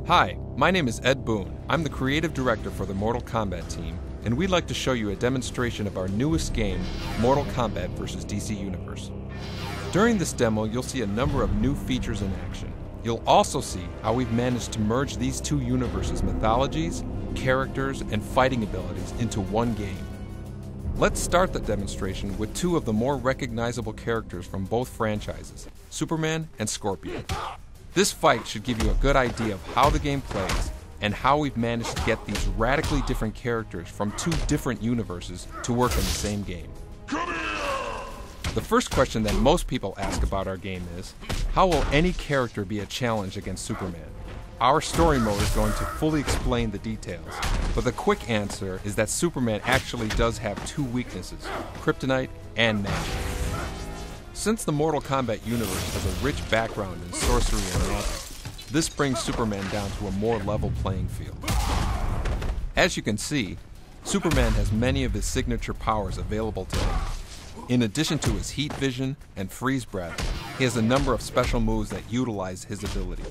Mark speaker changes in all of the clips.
Speaker 1: Hi, my name is Ed Boon. I'm the creative director for the Mortal Kombat team, and we'd like to show you a demonstration of our newest game, Mortal Kombat vs. DC Universe. During this demo, you'll see a number of new features in action. You'll also see how we've managed to merge these two universes' mythologies, characters, and fighting abilities into one game. Let's start the demonstration with two of the more recognizable characters from both franchises, Superman and Scorpion. This fight should give you a good idea of how the game plays and how we've managed to get these radically different characters from two different universes to work in the same game. The first question that most people ask about our game is, how will any character be a challenge against Superman? Our story mode is going to fully explain the details, but the quick answer is that Superman actually does have two weaknesses, kryptonite and magic. Since the Mortal Kombat universe has a rich background in sorcery and magic, this brings Superman down to a more level playing field. As you can see, Superman has many of his signature powers available to him. In addition to his heat vision and freeze breath, he has a number of special moves that utilize his ability.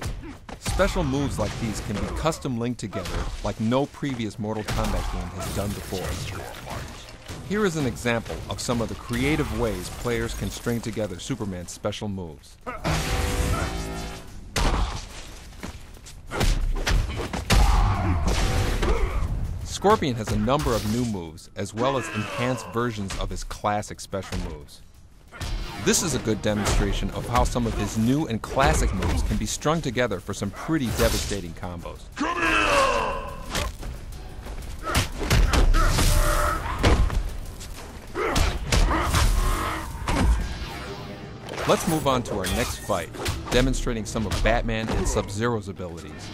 Speaker 1: Special moves like these can be custom linked together like no previous Mortal Kombat game has done before. Here is an example of some of the creative ways players can string together Superman's special moves. Scorpion has a number of new moves, as well as enhanced versions of his classic special moves. This is a good demonstration of how some of his new and classic moves can be strung together for some pretty devastating combos. Let's move on to our next fight, demonstrating some of Batman and Sub-Zero's abilities.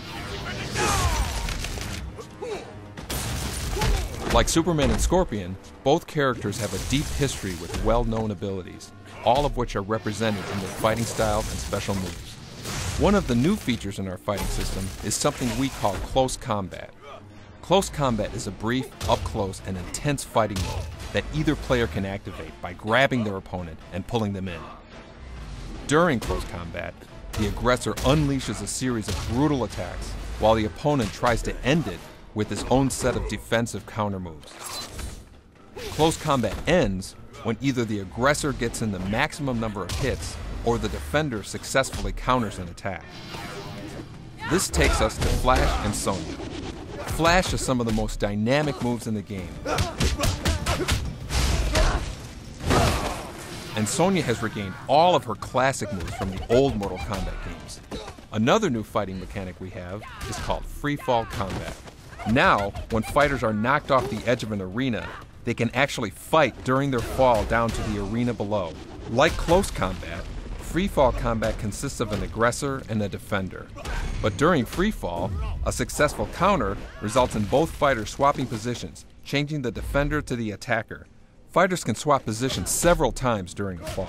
Speaker 1: Like Superman and Scorpion, both characters have a deep history with well-known abilities, all of which are represented in their fighting styles and special moves. One of the new features in our fighting system is something we call Close Combat. Close Combat is a brief, up-close, and intense fighting mode that either player can activate by grabbing their opponent and pulling them in. During Close Combat, the aggressor unleashes a series of brutal attacks, while the opponent tries to end it with his own set of defensive counter moves. Close Combat ends when either the aggressor gets in the maximum number of hits or the defender successfully counters an attack. This takes us to Flash and Sonya. Flash has some of the most dynamic moves in the game, and Sonya has regained all of her classic moves from the old Mortal Kombat games. Another new fighting mechanic we have is called Free Fall Combat. Now, when fighters are knocked off the edge of an arena, they can actually fight during their fall down to the arena below. Like Close Combat, Free Fall Combat consists of an aggressor and a defender. But during free fall, a successful counter results in both fighters swapping positions, changing the defender to the attacker. Fighters can swap positions several times during a fall.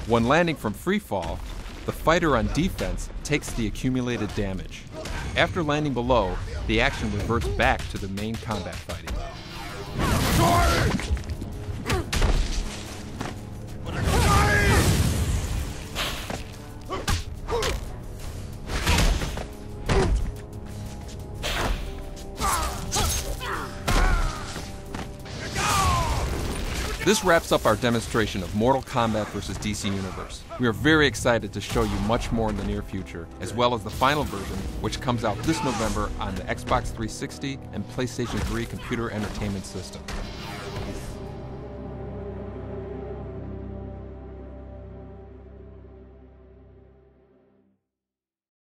Speaker 1: When landing from free fall, the fighter on defense takes the accumulated damage. After landing below, the action reverts back to the main combat fighting. This wraps up our demonstration of Mortal Kombat vs. DC Universe. We are very excited to show you much more in the near future, as well as the final version, which comes out this November on the Xbox 360 and PlayStation 3 computer entertainment system.